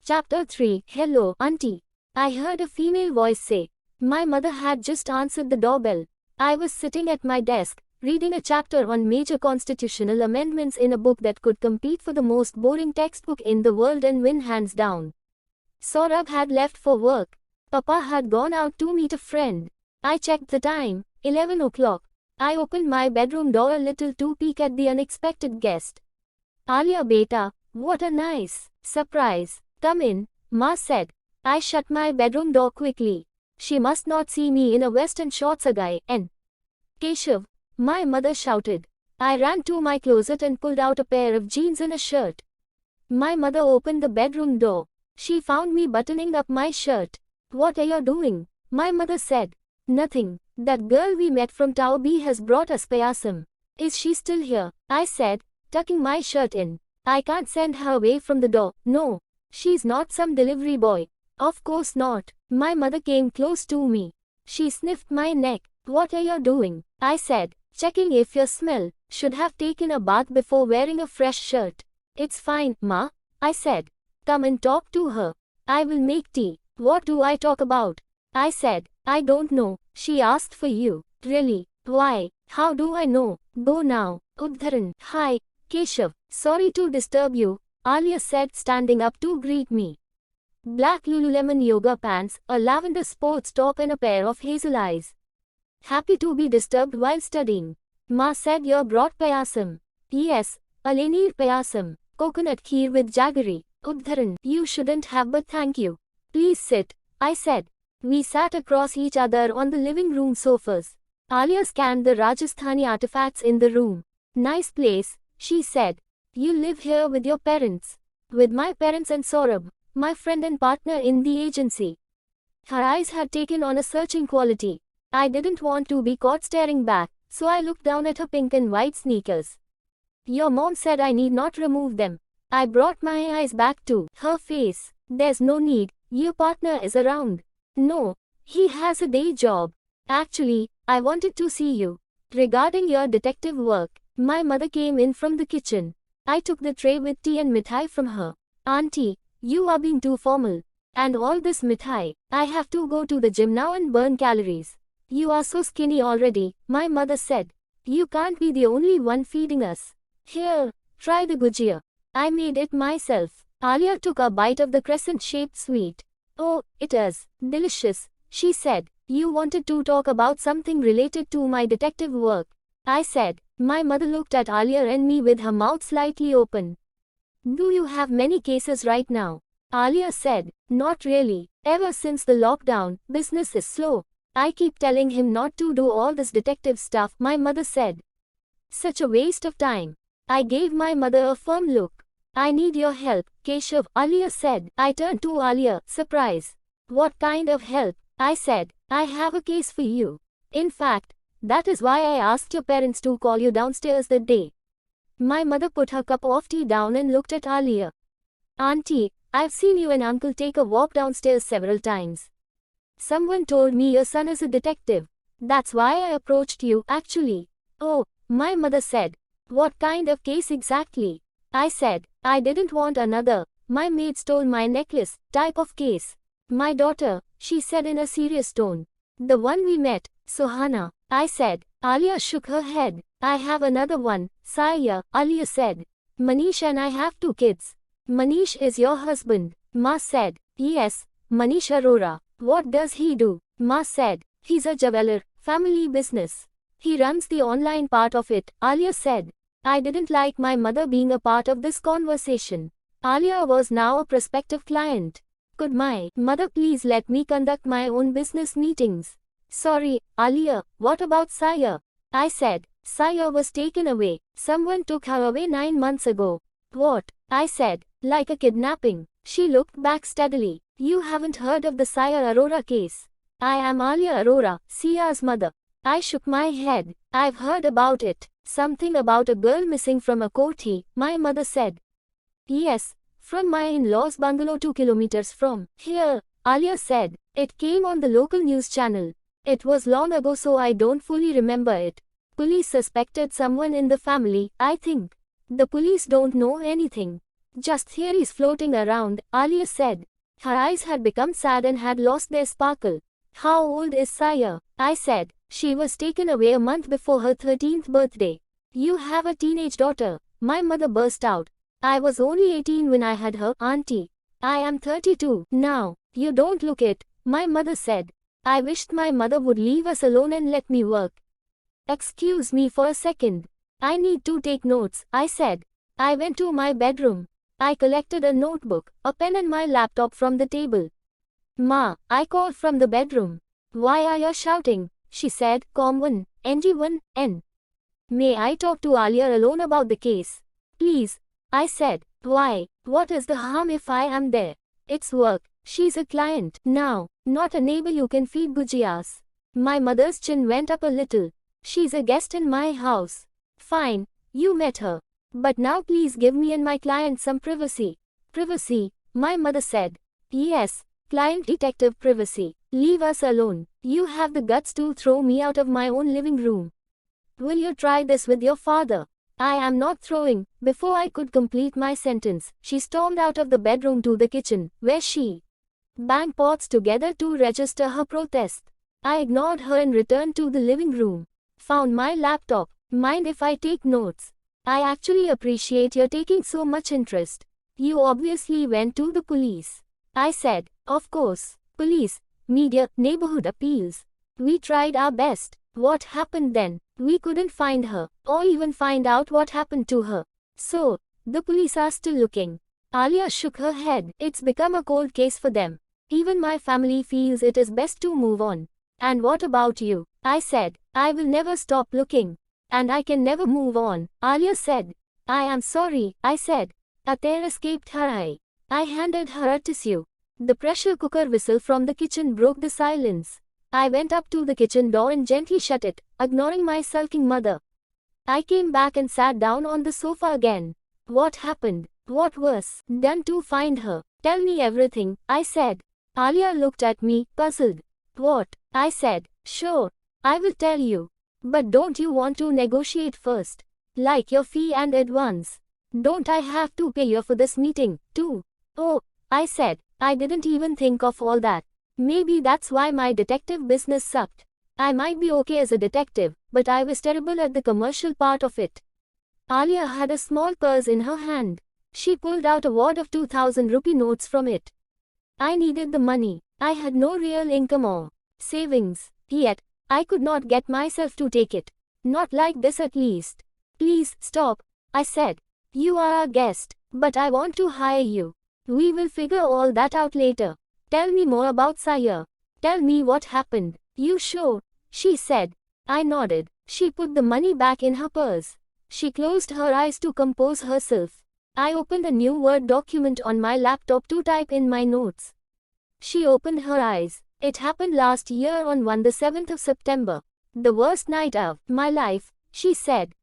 Chapter 3. Hello, Auntie. I heard a female voice say. My mother had just answered the doorbell. I was sitting at my desk, reading a chapter on major constitutional amendments in a book that could compete for the most boring textbook in the world and win hands down. Saurabh had left for work. Papa had gone out to meet a friend. I checked the time, 11 o'clock. I opened my bedroom door a little to peek at the unexpected guest. Alia beta, what a nice surprise. Come in, Ma said. I shut my bedroom door quickly. She must not see me in a vest and shorts guy, and Keshav, my mother shouted. I ran to my closet and pulled out a pair of jeans and a shirt. My mother opened the bedroom door. She found me buttoning up my shirt. What are you doing? My mother said. Nothing. That girl we met from Tau B has brought us payasam. Is she still here? I said, tucking my shirt in. I can't send her away from the door. No. She's not some delivery boy. Of course not. My mother came close to me. She sniffed my neck. What are you doing? I said, checking if your smell should have taken a bath before wearing a fresh shirt. It's fine, Ma, I said. Come and talk to her. I will make tea. What do I talk about? I said, I don't know. She asked for you. Really? Why? How do I know? Go now. Udharan. Hi, Keshav. Sorry to disturb you, Alia said, standing up to greet me. Black Lululemon yoga pants, a lavender sports top and a pair of hazel eyes. Happy to be disturbed while studying. Ma said you brought payasam. Yes, a leneer payasam. Coconut kheer with jaggery. Udharan. You shouldn't have, but thank you. Please sit, I said. We sat across each other on the living room sofas. Alia scanned the Rajasthani artifacts in the room. Nice place, she said. You live here with your parents. With my parents and Saurabh, my friend and partner in the agency. Her eyes had taken on a searching quality. I didn't want to be caught staring back, so I looked down at her pink and white sneakers. Your mom said I need not remove them. I brought my eyes back to her face. There's no need, your partner is around. No, he has a day job. Actually, I wanted to see you. Regarding your detective work, my mother came in from the kitchen. I took the tray with tea and mithai from her. Auntie, you are being too formal. And all this mithai, I have to go to the gym now and burn calories. You are so skinny already, my mother said. You can't be the only one feeding us. Here, try the gujia. I made it myself. Alia took a bite of the crescent-shaped sweet. Oh, it is delicious, she said. You wanted to talk about something related to my detective work, I said. My mother looked at Alia and me with her mouth slightly open. Do you have many cases right now? Alia said. Not really. Ever since the lockdown, business is slow. I keep telling him not to do all this detective stuff, my mother said. Such a waste of time. I gave my mother a firm look. I need your help, Keshav, Alia said. I turned to Alia, surprise. What kind of help? I said. I have a case for you. In fact, that is why I asked your parents to call you downstairs that day. My mother put her cup of tea down and looked at Alia. Auntie, I've seen you and uncle take a walk downstairs several times. Someone told me your son is a detective. That's why I approached you, actually. Oh, my mother said. What kind of case exactly? I said. I didn't want another, my maid stole my necklace, type of case. My daughter, she said in a serious tone. The one we met, Sohana, I said. Alia shook her head. I have another one, Saya, Alia said. Manish and I have 2 kids. Manish is your husband, Ma said. Yes, Manish Arora. What does he do? Ma said. He's a jeweler, family business. He runs the online part of it, Alia said. I didn't like my mother being a part of this conversation. Alia was now a prospective client. Could my mother please let me conduct my own business meetings? Sorry, Alia, what about Saya? I said. Saya was taken away. Someone took her away 9 months ago. What? I said. Like a kidnapping. She looked back steadily. You haven't heard of the Saya Arora case. I am Alia Arora, Sia's mother. I shook my head. I've heard about it. Something about a girl missing from a kothi, my mother said. Yes, from my in-laws' bungalow 2 kilometers from here, Alia said. It came on the local news channel. It was long ago, so I don't fully remember it. Police suspected someone in the family, I think. The police don't know anything. Just theories floating around, Alia said. Her eyes had become sad and had lost their sparkle. How old is Saya? I said. She was taken away a month before her 13th birthday. You have a teenage daughter, my mother burst out. I was only 18 when I had her, auntie. I am 32 now. You don't look it, my mother said. I wished my mother would leave us alone and let me work. Excuse me for a second. I need to take notes, I said. I went to my bedroom. I collected a notebook, a pen and my laptop from the table. Ma, I called from the bedroom. Why are you shouting? She said, COM1, NG1, N. May I talk to Alia alone about the case? Please, I said. Why? What is the harm if I am there? It's work. She's a client now, not a neighbor you can feed gujias. My mother's chin went up a little. She's a guest in my house. Fine, you met her. But now please give me and my client some privacy. Privacy, my mother said. Yes, client detective privacy. Leave us alone. You have the guts to throw me out of my own living room. Will you try this with your father? I am not throwing. Before I could complete my sentence, she stormed out of the bedroom to the kitchen, where she banged pots together to register her protest. I ignored her and returned to the living room. Found my laptop. Mind if I take notes? I actually appreciate your taking so much interest. You obviously went to the police. I said, of course. Police, media, neighborhood appeals. We tried our best. What happened then? We couldn't find her, or even find out what happened to her. So, the police are still looking. Alia shook her head. It's become a cold case for them. Even my family feels it is best to move on. And what about you? I said. I will never stop looking. And I can never move on, Alia said. I am sorry, I said. A tear escaped her eye. I handed her a tissue. The pressure cooker whistle from the kitchen broke the silence. I went up to the kitchen door and gently shut it, ignoring my sulking mother. I came back and sat down on the sofa again. What happened? What was done to find her? Tell me everything, I said. Alia looked at me, puzzled. What? I said. Sure, I will tell you. But don't you want to negotiate first? Like your fee and advance. Don't I have to pay you for this meeting, too? Oh, I said. I didn't even think of all that. Maybe that's why my detective business sucked. I might be okay as a detective, but I was terrible at the commercial part of it. Alia had a small purse in her hand. She pulled out a wad of 2,000 rupee notes from it. I needed the money. I had no real income or savings. Yet, I could not get myself to take it. Not like this at least. Please, stop, I said. You are a guest, but I want to hire you. We will figure all that out later. Tell me more about Saya. Tell me what happened. You sure? She said. I nodded. She put the money back in her purse. She closed her eyes to compose herself. I opened a new Word document on my laptop to type in my notes. She opened her eyes. It happened last year on the 7th of September. The worst night of my life, she said.